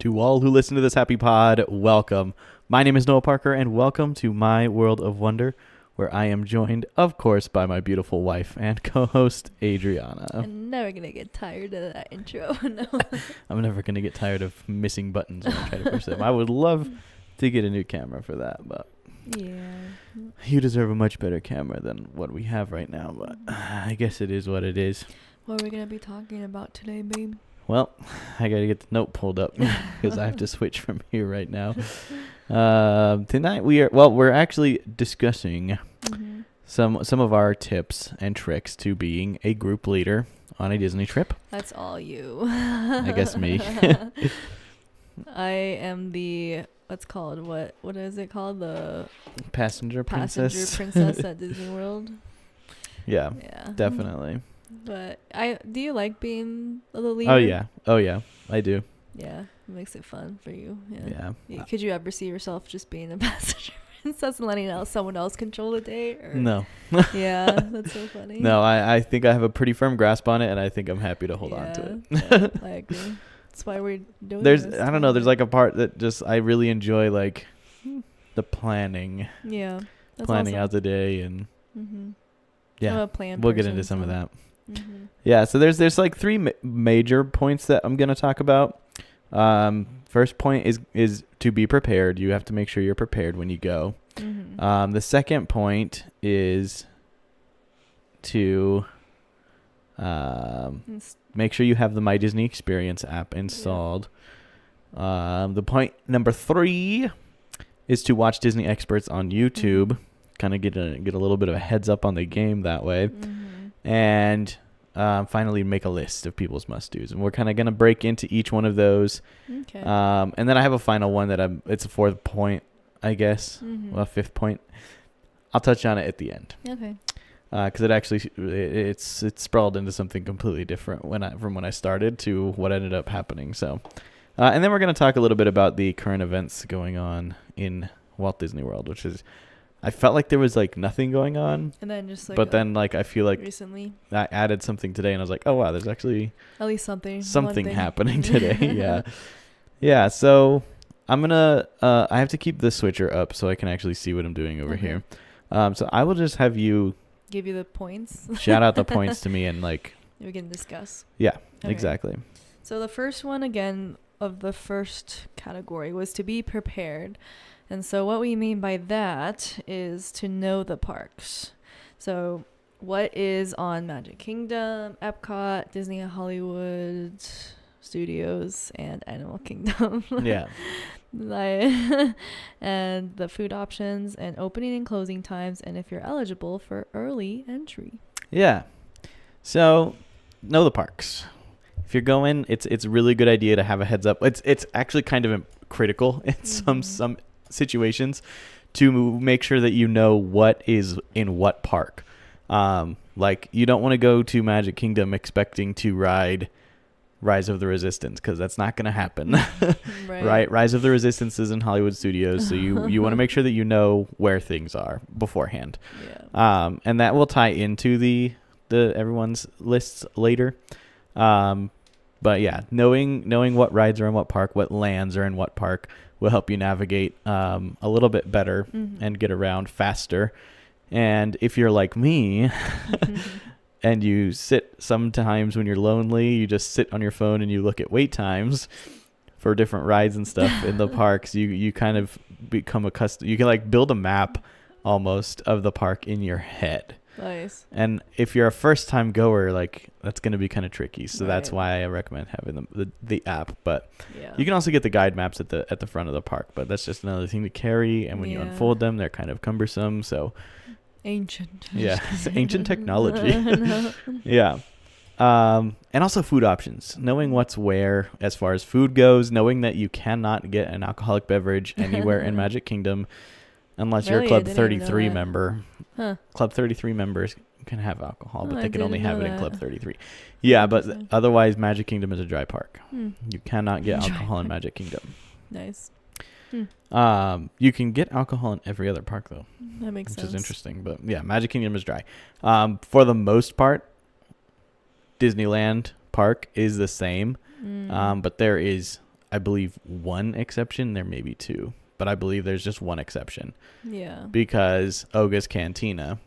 To all who listen to this happy pod, welcome. My name is Noah Parker, and welcome to my world of wonder, where I am joined, of course, by my beautiful wife and co-host, Adriana. I'm never going to get tired of that intro. No. I'm never going to get tired of missing buttons when I try to push them. I would love to get a new camera for that, but yeah, you deserve a much better camera than what we have right now, but I guess it is what it is. What are we going to be talking about today, babe? Well, I got to get the note pulled up because I have to switch from here right now. Tonight we're actually discussing some of our tips and tricks to being a group leader on a Disney trip. That's all you. I guess me. I am the what is it called? The passenger princess at Disney World. Yeah, definitely. But do you like being the leader? Oh yeah, I do. Yeah, it makes it fun for you. Yeah. Could you ever see yourself just being a passenger princess and letting someone else control the day? Or? No. Yeah, that's so funny. No, I think I have a pretty firm grasp on it, and I think I'm happy to hold on to it. Yeah, I agree. That's why we're doing this. I don't know, there's like a part that just I really enjoy, like the planning. Yeah. That's planning awesome. out the day and yeah. I'm a plan we'll get person, into some of that. Mm-hmm. Yeah, so there's like three major points that I'm going to talk about. First point is to be prepared. You have to make sure you're prepared when you go. Mm-hmm. The second point is to make sure you have the My Disney Experience app installed. Yeah. The point number 3 is to watch Disney experts on YouTube. Kind of get a little bit of a heads up on the game that way. And finally make a list of people's must-dos. And we're kind of going to break into each one of those. Okay. And then I have a final one it's a 4th point, I guess. Well, 5th point. I'll touch on it at the end. Okay. Because it actually it's sprawled into something completely different from when I started to what ended up happening. So, and then we're going to talk a little bit about the current events going on in Walt Disney World, which is, I felt like there was like nothing going on, and then just like, but then like I feel like recently I added something today, and I was like, oh wow, there's actually at least something happening today. Yeah. So I'm gonna I have to keep the switcher up so I can actually see what I'm doing over here. So I will just have you give you the points. Shout out the points to me, and like we can discuss. Yeah, okay. Exactly. So the first one again of the first category was to be prepared. And so what we mean by that is to know the parks. So what is on Magic Kingdom, Epcot, Disney Hollywood Studios, and Animal Kingdom. Yeah. And the food options and opening and closing times, and if you're eligible for early entry. Yeah. So know the parks. If you're going, it's a really good idea to have a heads up. It's actually kind of critical in some situations to make sure that you know what is in what park. Like you don't want to go to Magic Kingdom expecting to ride Rise of the Resistance, because that's not going to happen. Right? Rise of the Resistance is in Hollywood Studios, so you want to make sure that you know where things are beforehand. Yeah. And that will tie into the everyone's lists later. But yeah, knowing what rides are in what park, what lands are in what park, will help you navigate a little bit better and get around faster. And if you're like me and you sit sometimes when you're lonely, you just sit on your phone and you look at wait times for different rides and stuff in the parks, you kind of become accustomed. You can like build a map almost of the park in your head. Nice. And if you're a first-time goer, like that's going to be kind of tricky. So that's why I recommend having the app. But you can also get the guide maps at the front of the park. But that's just another thing to carry. And when you unfold them, they're kind of cumbersome. So ancient. Yeah, it's ancient technology. Yeah. And also food options. Knowing what's where as far as food goes. Knowing that you cannot get an alcoholic beverage anywhere in Magic Kingdom. Unless you're a Club 33 member. Huh. Club 33 members can have alcohol, but they can only have it in Club 33. Yeah, but otherwise Magic Kingdom is a dry park. You cannot get alcohol in Magic Kingdom. Nice. You can get alcohol in every other park, though. That makes sense. Which is interesting. But yeah, Magic Kingdom is dry. For the most part, Disneyland Park is the same. But there is I believe, one exception. There may be two, but I believe there's just one exception. Yeah. Because Oga's Cantina.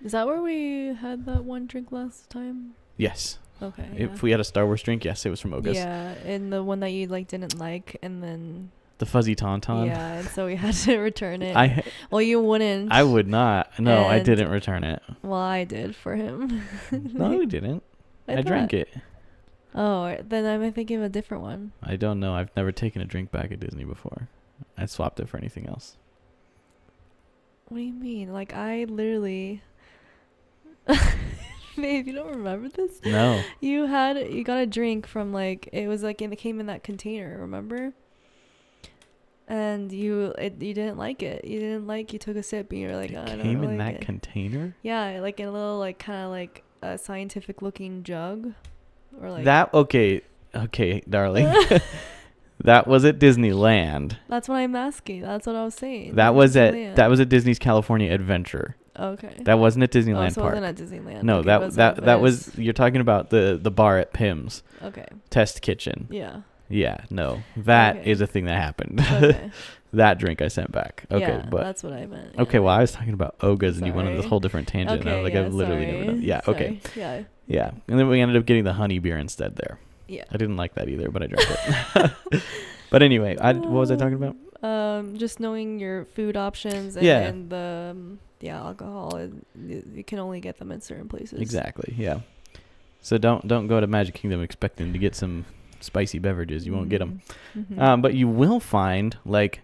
Is that where we had that one drink last time? Yes. Okay. If we had a Star Wars drink, yes, it was from Oga's. Yeah, and the one that you like didn't like, and then The fuzzy tauntaun. yeah, and so we had to return it. Well, you wouldn't. I would not. No, I And- didn't return it. Well, I did for him. No, you didn't. I drank it. Oh, then I'm thinking of a different one. I don't know. I've never taken a drink back at Disney before. I swapped it for anything else. What do you mean? Like, I literally. Babe, you don't remember this? No. You got a drink from like it was like it came in that container, remember? And you didn't like it. You took a sip and you're like, I It don't came in like that it. container? Yeah, like in a little like kind of like a scientific looking jug, or like That okay, darling. That was at Disneyland. That's what I'm asking. That's what I was saying. That was Disneyland. at Disney's California Adventure. Okay. That wasn't at Oh, Disneyland so it Park. wasn't at Disneyland. No, Okay, it was at that was Venice. you're talking about the bar at Pim's Okay. Test Kitchen. Yeah. Yeah, no. That Okay. is a thing that happened. Okay. That drink I sent back. Okay, yeah, but that's what I meant. okay, well I was talking about Oga's and you went on this Sorry. whole different tangent. And I was like, yeah, I've literally never done. Yeah, sorry. okay. Yeah. Yeah. And then we ended up getting the honey beer instead there. Yeah. I didn't like that either, but I drank it. But anyway, what was I talking about? Just knowing your food options and, Yeah. and the alcohol, you can only get them in certain places. Exactly. Yeah. So don't go to Magic Kingdom expecting to get some spicy beverages. You won't get them. Mm-hmm. But you will find like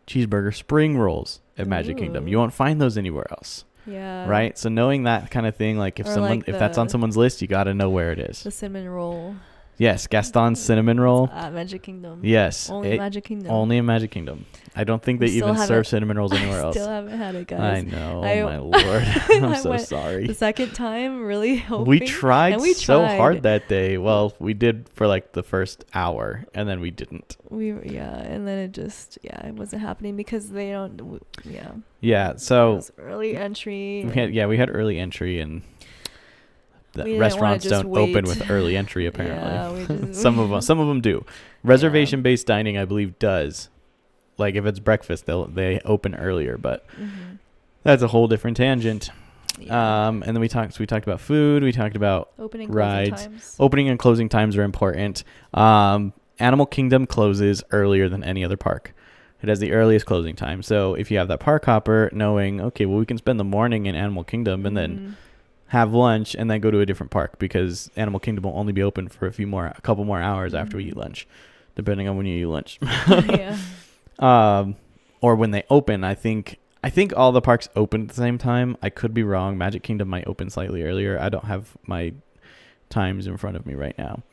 cheeseburger spring rolls at Magic Kingdom. You Ooh. won't find those anywhere else. Yeah. Right? So knowing that kind of thing, like if Or someone like if that's on the- someone's list, you got to know where it is. The cinnamon roll. Yes, Gaston's cinnamon roll. At Magic Kingdom. Yes. Only Magic Kingdom. Only in Magic Kingdom. I don't think We they still even haven't- serve cinnamon rolls anywhere else. Still haven't had it, I guys. know. I- Oh my lord. I'm I so went sorry. The second time, really hoping. We tried and we so tried. hard that day. Well, we did for like the first hour, and then we didn't. And then it wasn't happening because they don't. Yeah. Yeah. It So was early entry. we had early entry, and We the didn't wanna restaurants just don't open wait. with early entry apparently. Yeah, we just, Some of them do. Reservation based dining, I believe, does. Like if it's breakfast, they open earlier, but Mhm. that's a whole different tangent. Yeah. And then we talked about food. We talked about Opening rides. closing times. opening and closing times are important. Animal Kingdom closes earlier than any other park. It has the earliest closing time. So if you have that park hopper, knowing okay, well we can spend the morning in Animal Kingdom and then have lunch and then go to a different park because Animal Kingdom will only be open for a couple more hours after we eat lunch, depending on when you eat lunch. Yeah. Or when they open, I think all the parks open at the same time. I could be wrong. Magic Kingdom might open slightly earlier. I don't have my times in front of me right now.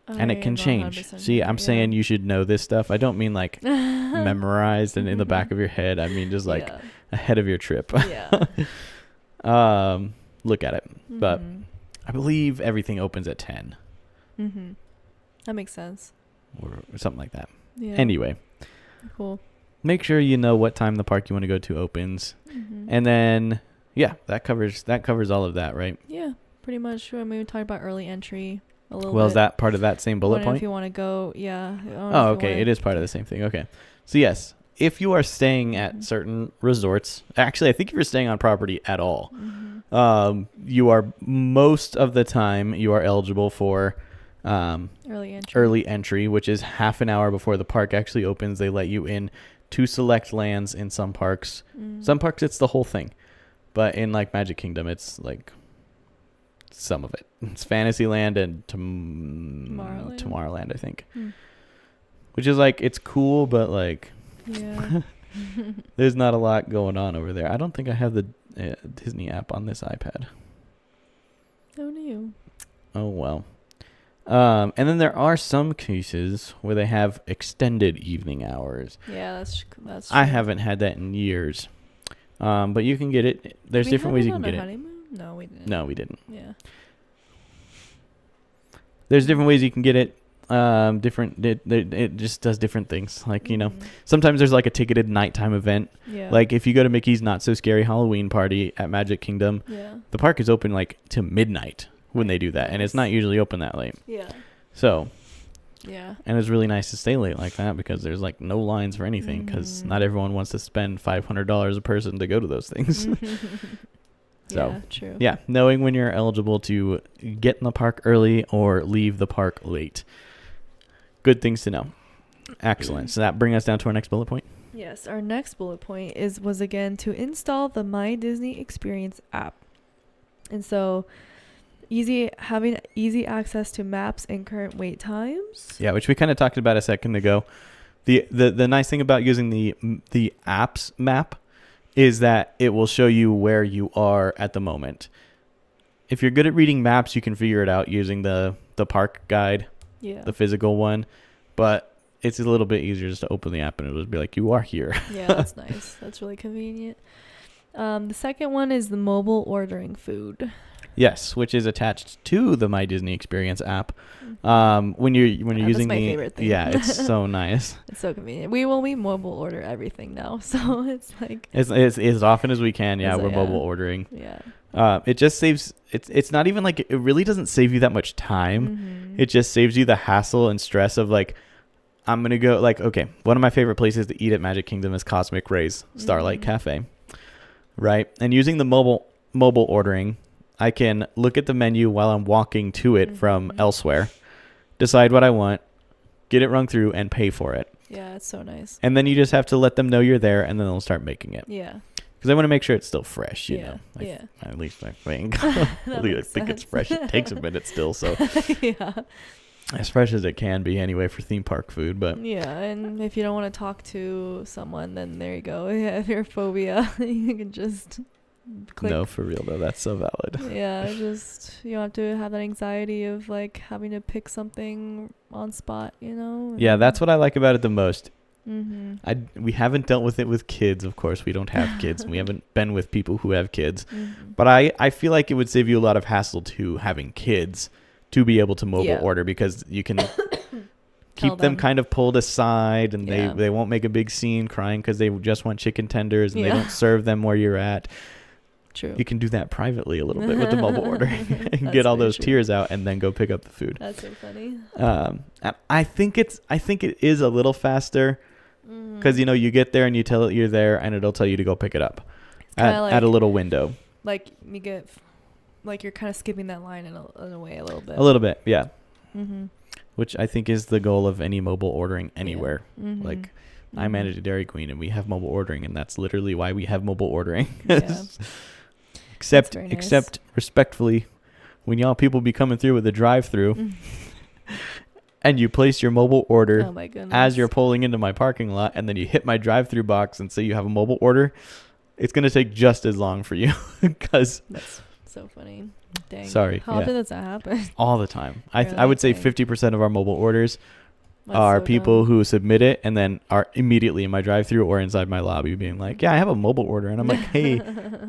And it can change. See, I'm saying you should know this stuff. I don't mean like memorized and in the back of your head. I mean just like ahead of your trip. Yeah. Look at it. But Mhm. I believe everything opens at 10 Mhm. That makes sense. or something like that. Yeah. Anyway, Cool. make sure you know what time the park you want to go to opens. Mhm. And then yeah, that covers all of that, right? Yeah, pretty much. I mean, we talked about early entry a little Well, bit. is that part of that same bullet Wondering point? If you want to go, yeah. Oh, okay. It is part of the same thing. Okay. So yes, if you are staying at certain resorts, actually, I think if you're staying on property at all, you are most of the time you are eligible for early entry, which is half an hour before the park actually opens. They let you in to select lands in some parks. Some parks it's the whole thing, but in like Magic Kingdom, it's like some of it. It's Fantasyland and Tomorrowland, I think. Which is like it's cool, but like Yeah. there's not a lot going on over there. I don't think I have the Disney app on this iPad. Who knew? Oh well. And then there are some cases where they have extended evening hours. Yeah, that's true. I haven't had that in years. But you can get it. There's different ways you can get it. Honeymoon? No, we didn't. No, we didn't. Yeah. There's different ways you can get it. It just does different things. Like, you know, sometimes there's like a ticketed nighttime event. Yeah. Like if you go to Mickey's Not So Scary Halloween Party at Magic Kingdom, Yeah. the park is open like to midnight when they do that. And it's not usually open that late. Yeah. So Yeah. And it's really nice to stay late like that because there's like no lines for anything because not everyone wants to spend $500 a person to go to those things. So, yeah, true. Yeah, knowing when you're eligible to get in the park early or leave the park late. Good things to know. Excellent. So that brings us down to our next bullet point. Yes, our next bullet point was again to install the My Disney Experience app. And so having easy access to maps and current wait times. Yeah, which we kind of talked about a second ago. The nice thing about using the apps map is that it will show you where you are at the moment. If you're good at reading maps, you can figure it out using the park guide, the physical one. But it's a little bit easier just to open the app and it'll just be like, you are here. Yeah, that's nice. That's really convenient. The second one is the mobile ordering food. Yes, which is attached to the My Disney Experience app. When you're using that's my favorite thing. Yeah, it's so nice. It's so convenient. We mobile order everything now, so it's like it's as often as we can. Yeah, we're mobile ordering. Yeah. It just saves. It's not even like it really doesn't save you that much time. Mm-hmm. It just saves you the hassle and stress of like, I'm gonna go like, okay, one of my favorite places to eat at Magic Kingdom is Cosmic Ray's Starlight Cafe, right? And using the mobile ordering, I can look at the menu while I'm walking to it from elsewhere, decide what I want, get it rung through, and pay for it. Yeah, it's so nice. And then you just have to let them know you're there, and then they'll start making it. Yeah. Because I want to make sure it's still fresh, you know. Yeah. At least I think. I think it's fresh. It takes a minute still, so. Yeah. As fresh as it can be anyway for theme park food, but. Yeah, and if you don't want to talk to someone, then there you go. Yeah, if you're a phobia, you can just click. No, for real though, that's so valid. Yeah, just you don't have to have that anxiety of like having to pick something on spot, you know. Yeah, that's what I like about it the most. Mm-hmm. We haven't dealt with it with kids, of course. We don't have kids, and we haven't been with people who have kids. Mm-hmm. But I feel like it would save you a lot of hassle to having kids to be able to mobile order because you can keep them kind of pulled aside, and they won't make a big scene crying because they just want chicken tenders, and they don't serve them where you're at. True. You can do that privately a little bit with the mobile ordering and get all those tears out and then go pick up the food. That's so funny. I think it is a little faster because you get there and you tell it you're there and it'll tell you to go pick it up at a little window. Like you get, like you're kind of skipping that line in a way a little bit. A little bit, yeah. Mm-hmm. Which I think is the goal of any mobile ordering anywhere. Yeah. Mm-hmm. Like I manage a Dairy Queen and we have mobile ordering, and that's literally why we have mobile ordering. Yeah. Except respectfully, when y'all people be coming through with a drive-through and you place your mobile order as you're pulling into my parking lot, and then you hit my drive-through box and say you have a mobile order, it's going to take just as long for you because that's so funny. Dang. Sorry. How often does that happen? All the time. Really? I would say 50% of our mobile orders are so people dumb. who submit it and then are immediately in my drive-through or inside my lobby being like, yeah, I have a mobile order. And I'm like, hey,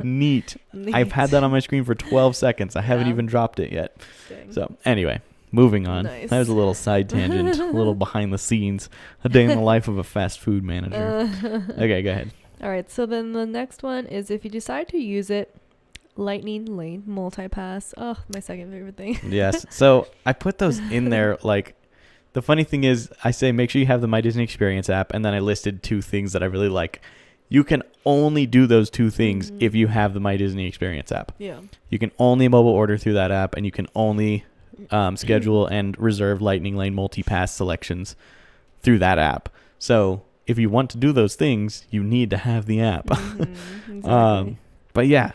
neat. I've had that on my screen for 12 seconds. I haven't even dropped it yet. Dang. So anyway, moving on. Nice. That was a little side tangent, a little behind the scenes, a day in the life of a fast food manager. Okay, go ahead. All right. So then the next one is if you decide to use it, Lightning Lane Multipass. Oh, my second favorite thing. Yes. So I put those in there like, the funny thing is, I say make sure you have the My Disney Experience app, and then I listed 2 things that I really like. You can only do those 2 things if you have the My Disney Experience app. Yeah. You can only mobile order through that app, and you can only schedule and reserve Lightning Lane multi-pass selections through that app. So if you want to do those things, you need to have the app. Exactly. But yeah.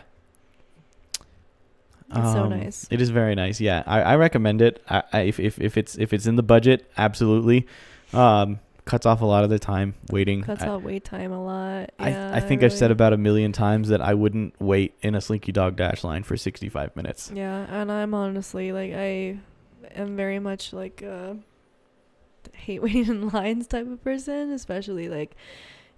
It's so nice. It is very nice. Yeah, I recommend it. If it's in the budget, absolutely. Cuts off a lot of the time waiting. Cuts out wait time a lot. Yeah, I think I've said about 1 million times that I wouldn't wait in a Slinky Dog Dash line for 65 minutes. Yeah, and I'm honestly like I am very much like hate waiting in lines type of person, especially like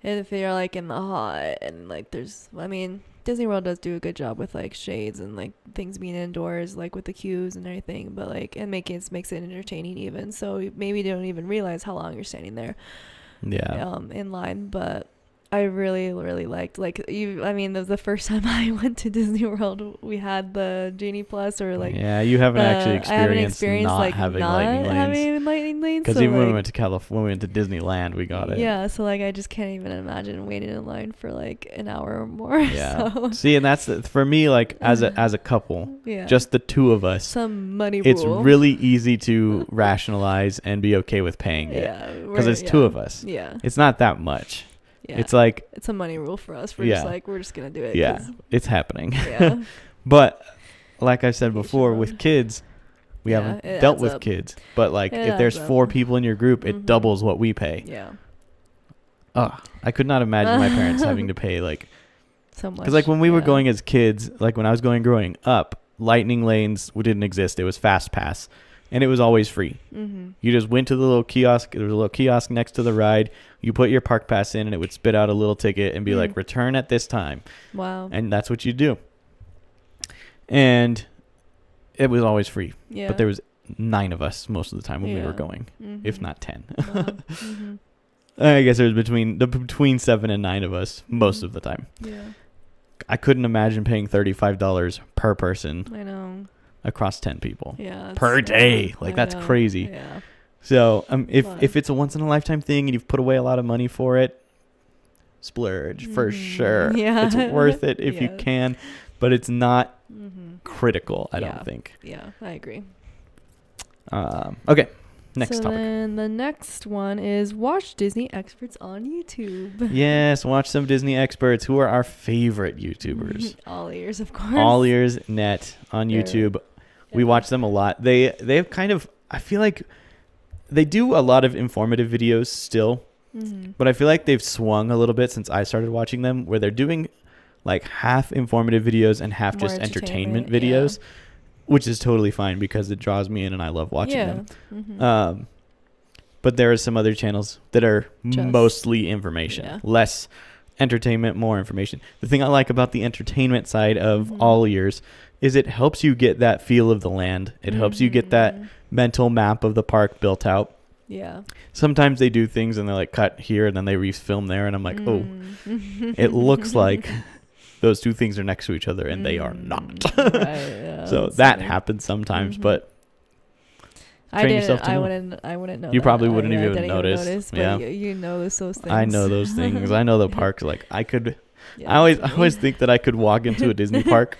if you're like in the hot and like Disney World does do a good job with like shades and like things being indoors, like with the queues and everything, but like and makes it entertaining even. So maybe you don't even realize how long you're standing there. Yeah. In line, but I really, really liked, like, I mean, the first time I went to Disney World, we had the Genie Plus, or like, yeah, you haven't actually I haven't experienced not like having not lightning lanes. having lightning lanes. Because So even like, when we went to California, when we went to Disneyland, we got it. yeah, so like I just can't even imagine waiting in line for like an hour or more. Yeah. So. See, and that's for me, like as a couple, Yeah. just the two of us. Some money rule. It's really easy to rationalize and be okay with paying it. Yeah. Because it's two of us. Yeah. It's not that much. Yeah. It's like it's a money rule for us. We're just like, we're just gonna do it. Yeah, it's happening. Yeah. But like I said before, with kids, we haven't dealt with kids. But like if there's 4 people in your group, it doubles what we pay. Yeah. Oh, I could not imagine my parents having to pay like so much. Because like when we were going as kids, like when I was growing up, lightning lanes didn't exist. It was Fast Pass, and it was always free. Mm-hmm. You just went to the little kiosk. There was a little kiosk next to the ride. You put your park pass in, and it would spit out a little ticket and be like, return at this time. Wow. And that's what you do. And it was always free. Yeah. But there was 9 of us most of the time when we were going, if not 10. Wow. I guess there was between 7 and 9 of us most of the time. Yeah. I couldn't imagine paying $35 per person. I know. Across 10 people. Yeah. Per day. Like that's crazy. Yeah. So if it's a once in a lifetime thing and you've put away a lot of money for it, splurge for sure. Yeah. It's worth it if you can, but it's not critical, I don't think. Yeah, I agree. Okay. Next so topic. Then the next one is watch Disney experts on YouTube. Yes, watch some Disney experts. Who are our favorite YouTubers? All Ears, of course. All Ears Net on YouTube. We watch them a lot. They've kind of, I feel like they do a lot of informative videos still, but I feel like they've swung a little bit since I started watching them, where they're doing like half informative videos and half More just entertainment videos, which is totally fine because it draws me in and I love watching them. But there are some other channels that are mostly information, less entertainment, more information. The thing I like about the entertainment side of All Ears is it helps you get that feel of the land. It helps you get that mental map of the park built out. Yeah. Sometimes they do things and they like cut here and then they refilm there and I'm like, oh, it looks like those two things are next to each other and they are not. So that happens sometimes, but I wouldn't know. You probably wouldn't even notice. But you notice those things. I know those things. I know the parks. Like I could. I always think that I could walk into a Disney park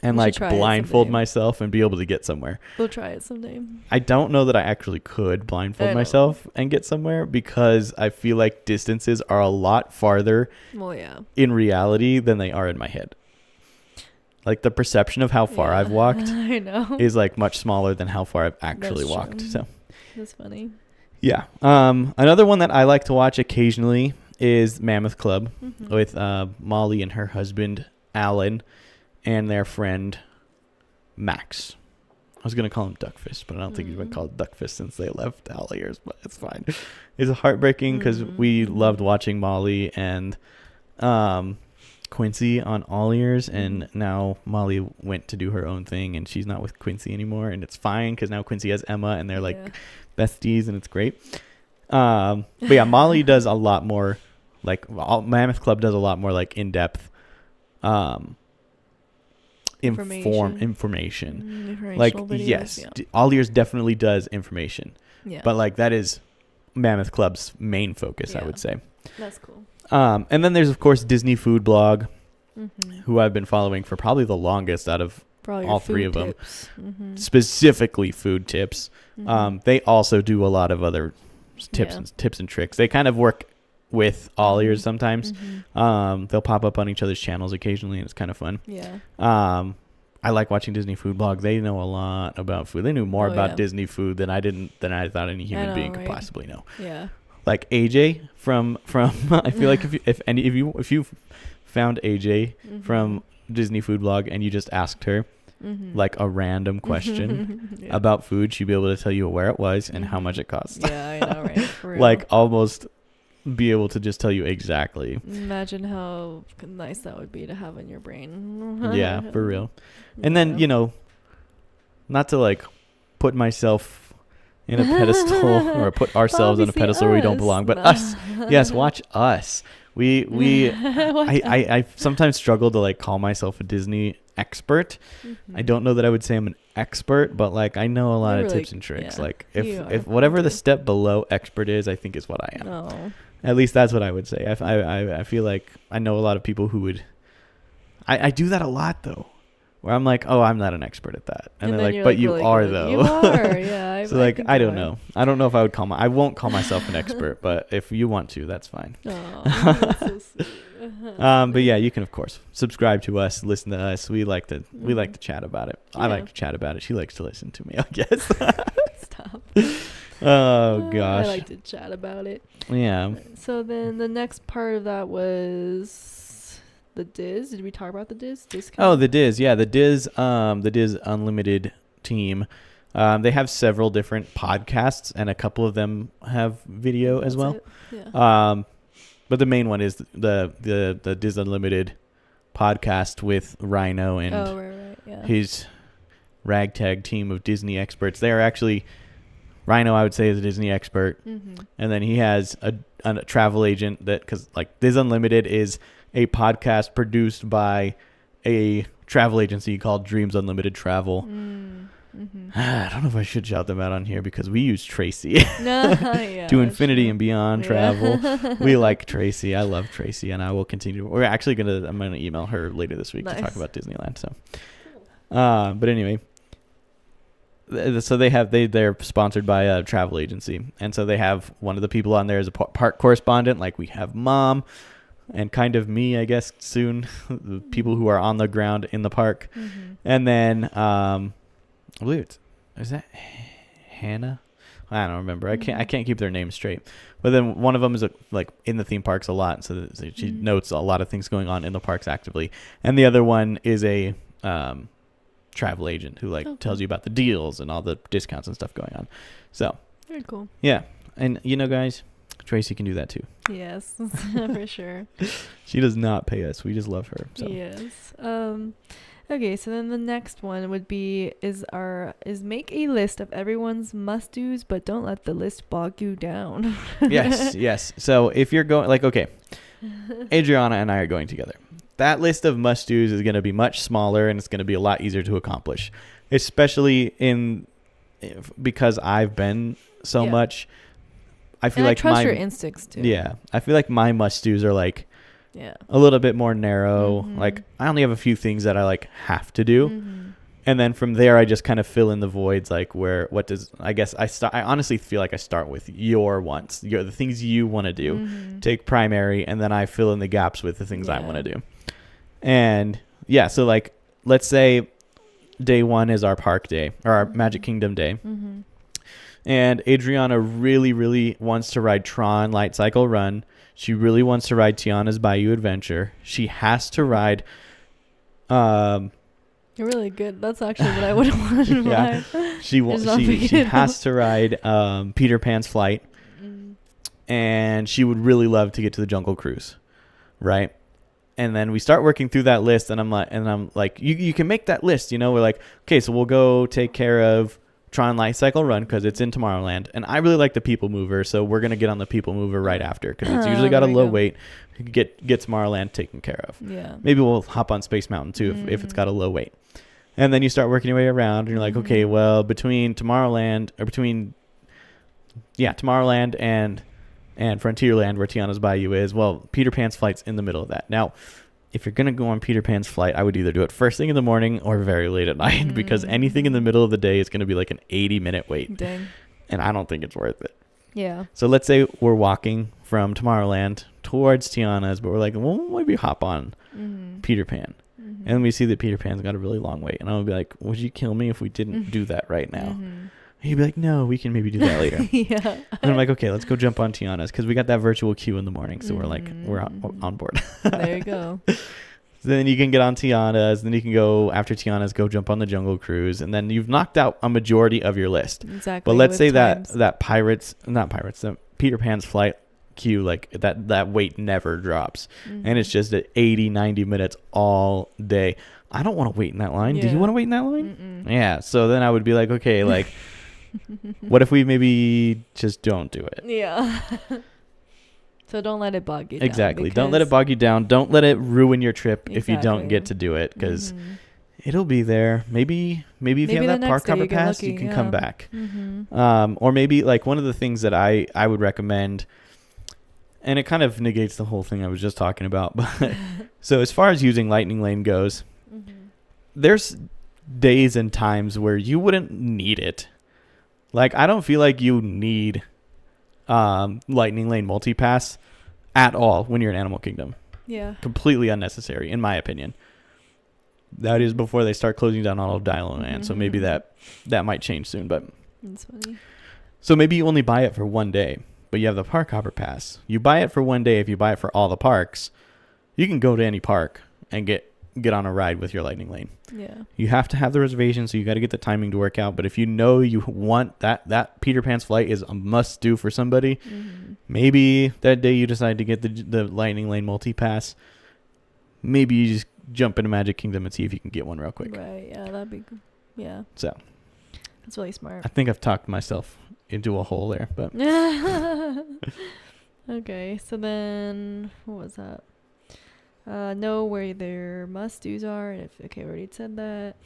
and like blindfold myself and be able to get somewhere. We'll try it someday. I don't know that I actually could blindfold myself and get somewhere because I feel like distances are a lot farther in reality than they are in my head. Like the perception of how far I've walked is like much smaller than how far I've actually walked. So that's funny. Yeah. Another one that I like to watch occasionally is Mammoth Club with Molly and her husband Alan and their friend Max. I was gonna call him Duckfist, but I don't think he's been called Duckfist since they left All Ears, but it's fine. It's heartbreaking because we loved watching Molly and Quincy on All Ears, and now Molly went to do her own thing and she's not with Quincy anymore, and it's fine because now Quincy has Emma and they're like besties and it's great. But yeah, Molly does a lot more like Mammoth Club does a lot more like in-depth information. Like videos, yes, All Ears definitely does information, but like that is Mammoth Club's main focus, I would say. That's cool. And then there's of course Disney Food Blog, who I've been following for probably the longest out of all 3 of them. Specifically food tips. They also do a lot of other tips and tricks. They kind of work with All Ears sometimes. They'll pop up on each other's channels occasionally and it's kind of fun. I like watching Disney Food Blog. They know a lot about food. They knew more about Disney food than I thought any human being could possibly know. Like AJ from I feel like if you found AJ from Disney Food Blog and you just asked her like a random question about food, she'd be able to tell you where it was and how much it cost. I know, right? For real. Like almost be able to just tell you exactly. Imagine how nice that would be to have in your brain. Yeah, for real. And then, not to like put myself in a pedestal or put ourselves on a Obviously pedestal where we don't us. belong. But No. us, yes, watch us. I sometimes struggle to like call myself a Disney expert. I don't know that I would say I'm an expert, but like I know a lot You're of really- tips and tricks. yeah, Like you are. if whatever You the do. step below expert is, I think is what I am. No. At least that's what I would say. I feel like I know a lot of people who would. I do that a lot though, where I'm like, oh, I'm not an expert at that, and they're then like, you're, but you really are good. though. You are, yeah. So like think I you don't are. know. I don't know if I would I won't call myself an expert, but if you want to, that's fine. Oh, that's so sweet. But yeah, you can of course subscribe to us, listen to us. We like to chat about it. I like Yeah. to chat about it. She likes to listen to me, I guess. Stop. Oh gosh. I like to chat about it. Yeah. So then the next part of that was the Diz. Did we talk about the Diz? Oh, the Diz. Yeah, the Diz Unlimited team. They have several different podcasts, and a couple of them have video as well. Yeah. But the main one is the Diz Unlimited podcast with Rhino and right. Yeah. his ragtag team of Disney experts. They are actually Rhino, I would say, is a Disney expert, Mm-hmm. and then he has a travel agent that because like Diz Unlimited is a podcast produced by a travel agency called Dreams Unlimited Travel. Mm-hmm. I don't know if I should shout them out on here because we use Tracy Yeah, to infinity and beyond Yeah. travel. We like Tracy. I love Tracy, and I will continue. I'm gonna email her later this week to talk Nice. about Disneyland. So, but anyway, so they're sponsored by a travel agency, and so they have one of the people on there as a park correspondent. Like we have Mom, and kind of me, I guess soon, the people who are on the ground in the park, Mm-hmm. and then I believe is that Hannah? I don't remember. I can't keep their names straight. But then one of them is like in the theme parks a lot, so she notes a lot of things going on in the parks actively. And the other one is a travel agent who tells you about the deals and all the discounts and stuff going on. So Very cool. yeah, and guys, Tracy can do that too. Yes, for sure. She does not pay us. We just love her. So. Yes. Okay, so then the next one would be is make a list of everyone's must-dos, but don't let the list bog you down. Yes. So if you're going okay, Adriana and I are going together. That list of must-dos is going to be much smaller, and it's going to be a lot easier to accomplish, especially because I've been so Yeah. much. I feel And I like trust your instincts too. Yeah, I feel like my must-dos are Yeah. a little bit more narrow. Mhm. Like I only have a few things that I have to do. Mm-hmm. And then from there, I just kind of fill in the voids, I honestly feel like I start with your wants, the things you want to do, Mm-hmm. take primary, and then I fill in the gaps with the things I Yeah. want to do. And yeah, so let's say day one is our park day or our Magic Kingdom day. Mm-hmm. And Adriana really, really wants to ride Tron Light Cycle Run. She really wants to ride Tiana's Bayou Adventure. She has to ride You're really good. That's actually what I would want to Yeah. ride. She has to ride Peter Pan's Flight, Mm. and she would really love to get to the Jungle Cruise, right? And then we start working through that list, and I'm like, you can make that list, We're like, okay, so we'll go take care of Tron Light Cycle Run because it's in Tomorrowland, and I really like the People Mover, so we're gonna get on the People Mover right after because it's usually got a There we low go. wait. Get Tomorrowland taken care of. Yeah. Maybe we'll hop on Space Mountain too if it's got a low wait. And then you start working your way around, and you're like, okay, well, between Tomorrowland and Frontierland, where Tiana's Bayou is, well, Peter Pan's Flight's in the middle of that. Now, if you're gonna go on Peter Pan's Flight, I would either do it first thing in the morning or very late at night because anything in the middle of the day is gonna be like an 80-minute wait, Dang. and I don't think it's worth it. Yeah. So let's say we're walking from Tomorrowland towards Tiana's, but we're like, well, maybe hop on Mm-hmm. Peter Pan. Mm-hmm. And we see that Peter Pan's got a really long wait. And I would be like, would you kill me if we didn't do that right now? Mm-hmm. He'd be like, no, we can maybe do that later. Yeah. And I'm like, okay, let's go jump on Tiana's because we got that virtual queue in the morning. So we're Mhm. on board. There you go. Then you can get on Tiana's. Then you can go, after Tiana's, go jump on the Jungle Cruise. And then you've knocked out a majority of your list. Exactly. But let's with say times. that Peter Pan's Flight queue, that wait never drops. Mhm. And it's just at 80, 90 minutes all day. I don't want to wait in that line. Do you Yeah. want to wait in that line? Mm-mm. Yeah. So then I would be like, okay, What if we maybe just don't do it? Yeah. So don't let it bog you down. Exactly. Don't let it bog you down. Don't let it ruin your trip if you don't get to do it, because it'll be there. Maybe if you have that park hopper pass, you can come back. Or maybe like one of the things that I would recommend, and it kind of negates the whole thing I was just talking about. But so as far as using Lightning Lane goes, there's days and times where you wouldn't need it. Like, I don't feel like you need Lightning Lane multipass at all when you're in Animal Kingdom. Yeah. Completely unnecessary, in my opinion. That is before they start closing down all of Dino Land, so maybe that might change soon. But that's funny. So maybe you only buy it for one day, but you have the park hopper pass. You buy it for one day. If you buy it for all the parks, you can go to any park and get on a ride with your Lightning Lane. Yeah. You have to have the reservation, so you got to get the timing to work out. But if you know you want that Peter Pan's flight is a must do for somebody, maybe that day you decide to get the Lightning Lane multi-pass, maybe you just jump into Magic Kingdom and see if you can get one real quick. Right, yeah, that'd be good. Yeah. So. That's really smart. I think I've talked myself into a hole there, but. Okay, so then, what was that? Know where their must-dos are, and we already said that.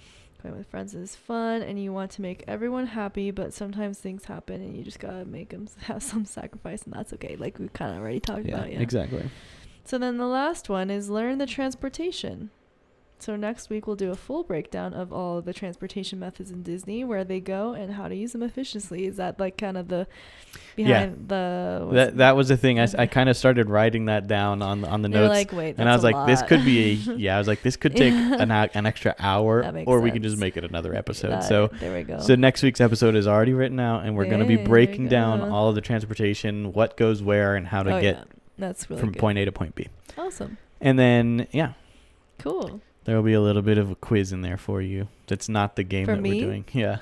Going with friends is fun, and you want to make everyone happy, but sometimes things happen, and you just gotta make them have some sacrifice, and that's okay. Like we kind of already talked about. Yeah, exactly. So then the last one is learn the transportation. So next week we'll do a full breakdown of all of the transportation methods in Disney, where they go and how to use them efficiently. Is that like kind of the behind the that was the thing. I kind of started writing that down on the notes. You're like, wait, and I was like, lot. This could be I was like, this could take an extra hour, or we can just make it another episode. So there we go. So next week's episode is already written out, and we're going to be breaking down all of the transportation, what goes where, and how to get That's really from good. point A to point B. Awesome. And then cool. There will be a little bit of a quiz in there for you. That's not the game for that we're doing. Yeah.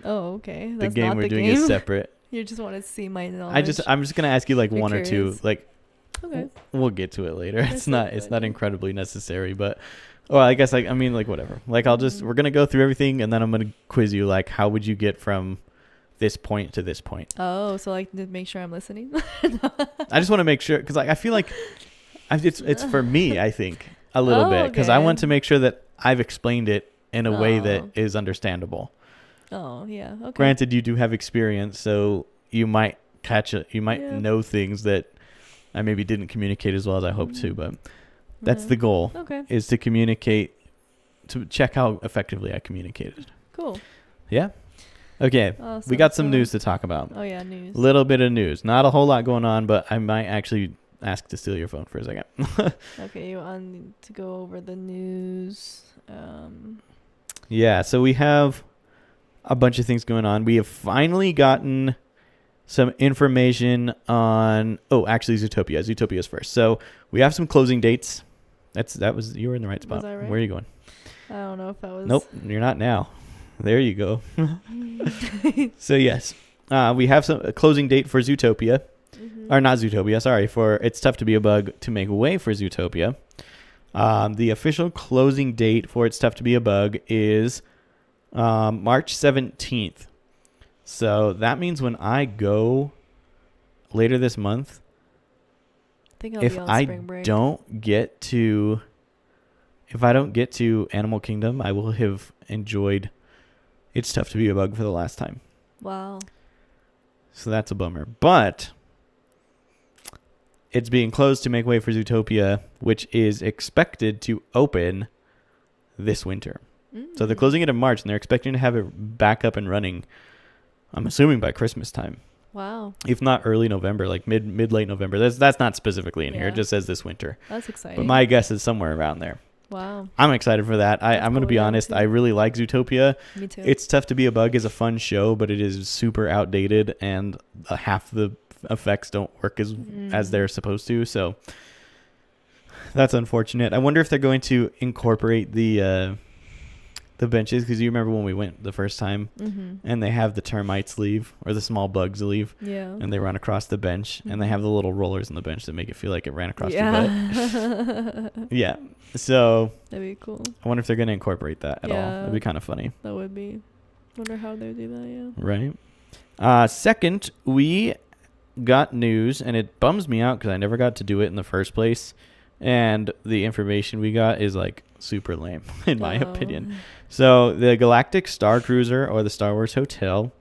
Oh, okay. That's the game we're doing is separate. You just want to see my knowledge. I'm just gonna ask you like one curious. or two. Like, okay. We'll get to it later. It's not incredibly necessary, but I guess I mean like whatever. Like we're gonna go through everything, and then I'm gonna quiz you like how would you get from this point to this point. Oh, so like to make sure I'm listening. I just want to make sure, because I feel like it's for me. I think. A little bit, because I want to make sure that I've explained it in a way that is understandable. Oh, yeah. Okay. Granted, you do have experience, so you might know things that I maybe didn't communicate as well as I hoped to, but that's the goal. Okay. Is to communicate, to check how effectively I communicated. Cool. Yeah. Okay. Awesome. We got some news to talk about. Oh yeah, news. Little bit of news. Not a whole lot going on, but I might actually ask to steal your phone for a second. Okay, you want to go over the news? Yeah, so we have a bunch of things going on. We have finally gotten some information on. Oh, actually, Zootopia. Zootopia's first. So we have some closing dates. You were in the right spot. Was I right? Where are you going? I don't know if that was. Nope, you're not now. There you go. So yes, we have a closing date for Zootopia. Or not Zootopia, sorry, for It's Tough to Be a Bug to Make Way for Zootopia. The official closing date for It's Tough to Be a Bug is March 17th. So that means when I go later this month, if I don't get to Animal Kingdom, I will have enjoyed It's Tough to Be a Bug for the last time. Wow. So that's a bummer. But it's being closed to make way for Zootopia, which is expected to open this winter. So they're closing it in March, and they're expecting to have it back up and running, I'm assuming, by Christmas time. Wow. If not early November, like mid-late November. That's not specifically in here. It just says this winter. That's exciting. But my guess is somewhere around there. Wow. I'm excited for that. I'm going to be honest. I really like Zootopia. Me too. It's Tough to Be a Bug is a fun show, but it is super outdated, and half the effects don't work as they're supposed to. So that's unfortunate. I wonder if they're going to incorporate the benches, because you remember when we went the first time and they have the termites leave, or the small bugs leave, and they run across the bench, and they have the little rollers on the bench that make it feel like it ran across your butt. Yeah. So that'd be cool. I wonder if they're going to incorporate that at all. That'd be kind of funny. That would be. Wonder how they do that. Yeah. Right. Second, we got news, and it bums me out because I never got to do it in the first place. And the information we got is like super lame, in my opinion. So the Galactic Star Cruiser, or the Star Wars Hotel,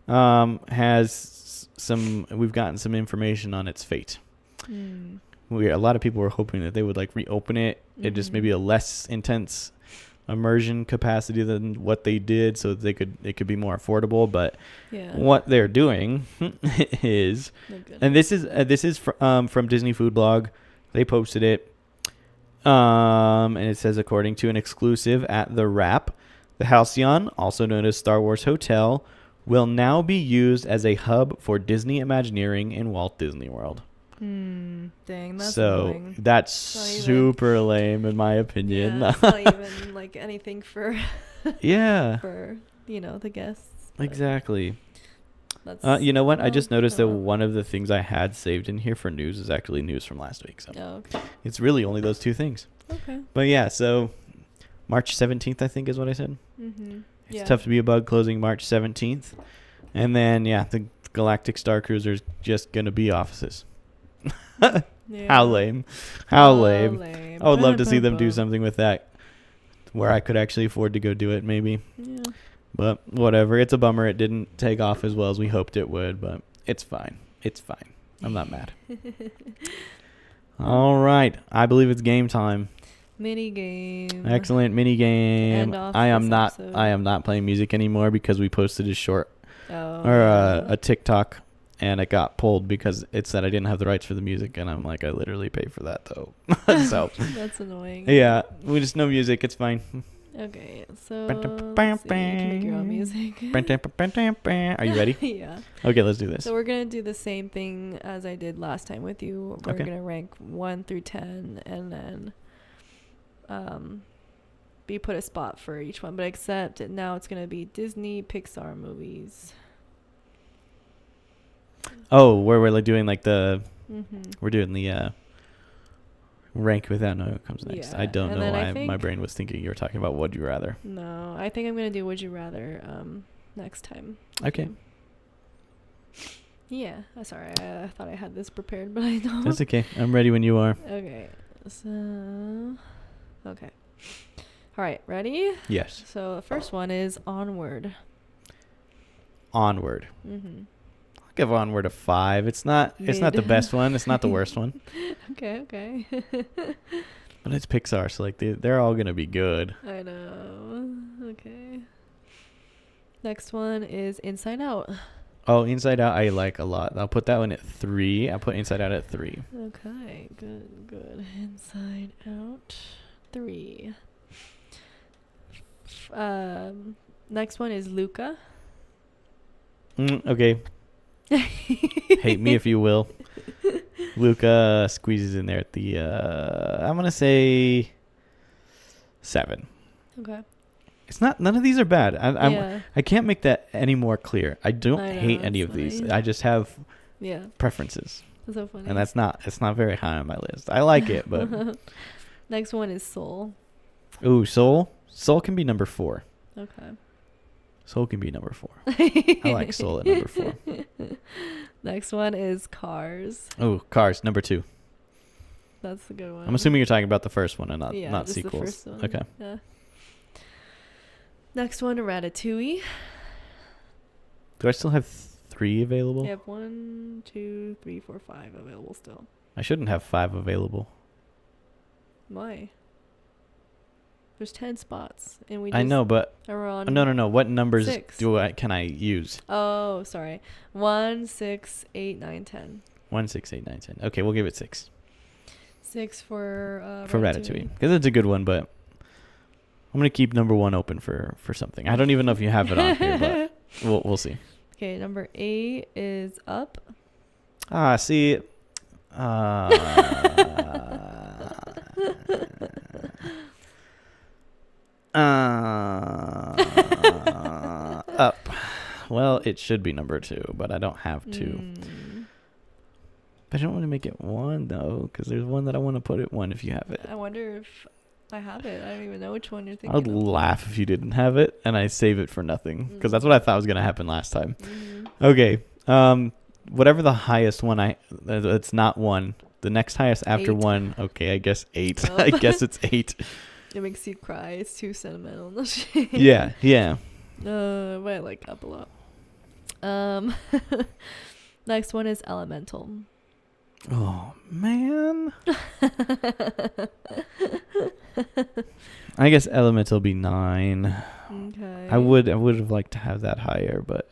has some. We've gotten some information on its fate. A lot of people were hoping that they would like reopen it. It just maybe a less intense immersion capacity than what they did, so that it could be more affordable. But what they're doing is, and this is from Disney Food Blog. They posted it, and it says, according to an exclusive at The Wrap, the Halcyon, also known as Star Wars Hotel, will now be used as a hub for Disney Imagineering in Walt Disney World. Dang, that's so annoying. That's super lame, in my opinion. Yeah, it's not even like anything for for the guests. Exactly. You know what? I just noticed that one of the things I had saved in here for news is actually news from last week. So it's really only those two things. Okay. But yeah, so March 17th, I think is what I said. It's tough to be a bug closing March 17th. And then, the Galactic Star Cruiser is just going to be offices. How lame. How lame. I would love to see them do something with that where I could actually afford to go do it, maybe. Yeah. But whatever. It's a bummer it didn't take off as well as we hoped it would, but it's fine. It's fine. I'm not mad. All right. I believe it's game time. Mini game. Excellent mini game. I am not playing music anymore because we posted a short a TikTok, and it got pulled because it said I didn't have the rights for the music, and I'm like, I literally paid for that though. So that's annoying. Yeah, we just no music. It's fine. Okay, so you can make your own music. Are you ready? Yeah. Okay, let's do this. So we're gonna do the same thing as I did last time with you. We're gonna rank 1 through 10, and then be put a spot for each one. But except now it's gonna be Disney Pixar movies. Oh, where we're like doing like the we're doing the rank without knowing what comes next. I don't know why my brain was thinking you were talking about Would You Rather. No, I think I'm gonna do Would You Rather next time. Okay. Yeah. Sorry, I thought I had this prepared, but I don't. That's okay. I'm ready when you are. Okay. So. Okay. All right. Ready? Yes. So the first one is Onward. Onward. I'll give Onward a 5. It's not the best one. It's not the worst one. Okay. But it's Pixar, so like they're all gonna be good. I know. Okay. Next one is Inside Out. Oh, Inside Out I like a lot. I'll put that one at 3. I'll put Inside Out at 3. Okay, good. Inside Out 3. Next one is Luca. Okay. Hate me if you will. Luca squeezes in there at the I'm gonna say 7. Okay. It's not. None of these are bad. I can't make that any more clear. I don't hate any of these. I just have preferences. That's so funny. And it's not very high on my list. I like it, but next one is Soul. Ooh, Soul. Soul can be number 4. Okay. Soul can be number 4. I like Soul at number 4. Next one is Cars. Oh, Cars, number 2. That's a good one. I'm assuming you're talking about the first one and not just sequels. The first one. Okay. Yeah. Next one, Ratatouille. Do I still have 3 available? You have 1, 2, 3, 4, 5 available still. I shouldn't have 5 available. Why? There's 10 spots, and we. I know, but are on no. What numbers 6. can I use? Oh, sorry. 1, 6, 8, 9, 10. 1, 6, 8, 9, 10. Okay, we'll give it 6. 6 for Ratatouille, because it's a good one, but I'm gonna keep number 1 open for something. I don't even know if you have it on here, but we'll see. Okay, number 8 is Up. See. Up. Well, it should be number 2, but I don't have 2. But I don't want to make it 1 though, because there's one that I want to put at 1 if you have it. I wonder if I have it. I don't even know which one you're I thinking would of. laugh if you didn't have it, and I save it for nothing because that's what I thought was gonna happen last time. Mhm. Okay. Whatever the highest one it's not one. The next highest after 8. 1. Okay, I guess 8. Oh. I guess it's 8. It makes you cry. It's too sentimental. Yeah. Yeah. But I like up a lot. Next one is Elemental. Oh man. I guess Elemental be 9. Okay. I would have liked to have that higher, but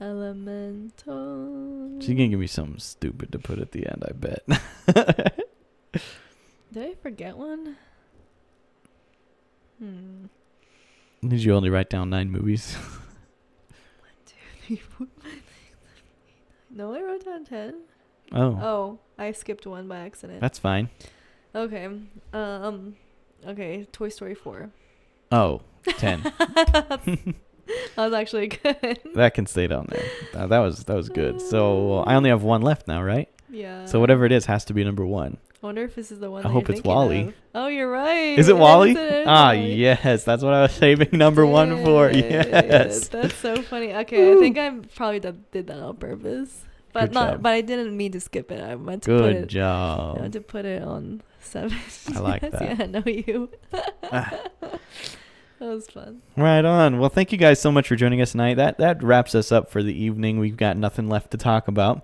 Elemental. she's gonna give me something stupid to put at the end, I bet. Did I forget one? Did you only write down 9 movies? 1, 2, 3, 4, 5, 6, 7, 8, 9. No, I wrote down 10. Oh, I skipped one by accident. that's fine. Okay. Okay, Toy Story 4. Oh, 10. That was actually good. That can stay down there. That was good. So I only have one left now, right? Yeah. So whatever it is has to be number 1. I wonder if this is the one. I that hope you're it's thinking WALL-E. of. Oh, you're right. Is it WALL-E? It is Ah, WALL-E. yes. That's what I was saving number 1 for. Yes. That's so funny. Okay, I think I probably did that on purpose, but Good job. But I didn't mean to skip it. I meant to put Good it. job. I meant to put it on 7. I like Yes, that. Yeah, I know you. Ah. That was fun. Right on. Well, thank you guys so much for joining us tonight. That wraps us up for the evening. We've got nothing left to talk about.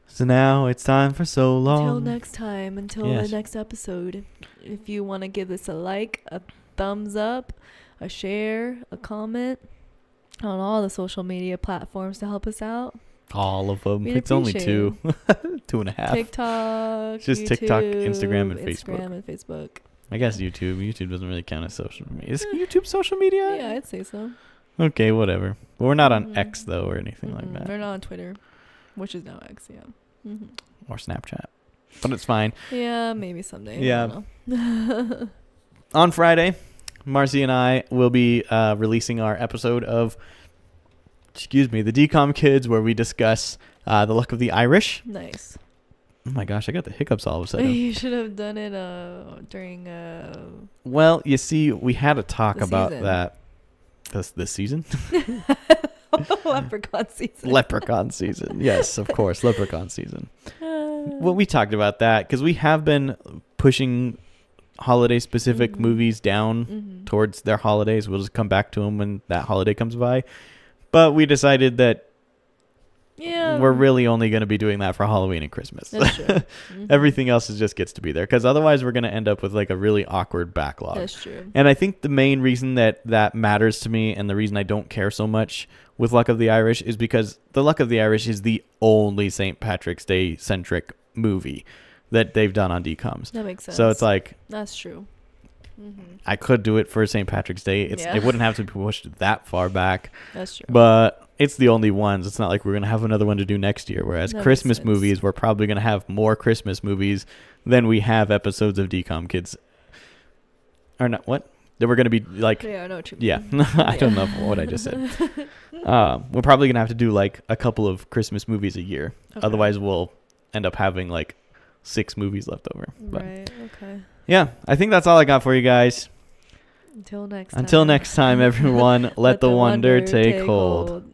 So now it's time for so long. Until next time. Until Yes. the next episode. If you want to give this a like, a thumbs up, a share, a comment on all the social media platforms to help us out. All of them. We'd It's only appreciate 2. 2.5. TikTok, Just YouTube, TikTok, Instagram, and Facebook. Instagram and Facebook. I guess YouTube. YouTube doesn't really count as social media. Is YouTube social media? Yeah, I'd say so. Okay, whatever. But we're not on Mhm. X, though, or anything like that. They're not on Twitter, which is now X, yeah. Or Snapchat. But it's fine. Yeah, maybe someday. Yeah. I don't know. On Friday, Marcy and I will be releasing our episode of, the DCOM Kids, where we discuss the luck of the Irish. Nice. Oh my gosh, I got the hiccups all of a sudden. You should have done it during Well, you see, we had a talk The about season. that this season. Leprechaun season. Leprechaun season. Yes, of course, Leprechaun season. Well, we talked about that because we have been pushing holiday-specific Mhm. movies down Mhm. towards their holidays. We'll just come back to them when that holiday comes by. But we decided that Yeah. we're really only going to be doing that for Halloween and Christmas. That's true. Mhm. Everything else just gets to be there because otherwise we're going to end up with like a really awkward backlog. That's true. And I think the main reason that matters to me and the reason I don't care so much with Luck of the Irish is because the Luck of the Irish is the only St. Patrick's Day centric movie that they've done on DCOMs. That makes sense. So it's like That's true. Mm-hmm. I could do it for St. Patrick's Day. Yeah. It wouldn't have to be pushed that far back, That's true. but it's the only ones. It's not like we're going to have another one to do next year. Whereas That makes Christmas sense. movies, we're probably going to have more Christmas movies than we have episodes of DCOM Kids. Or not, what? That we're going to be like, Yeah, I know what you yeah, mean. I don't know what I just said. We're probably going to have to do like a couple of Christmas movies a year. Okay. Otherwise, we'll end up having like 6 movies left over. But Right. Okay. yeah, I think that's all I got for you guys. Until next Until time. next time, everyone, let the wonder take hold.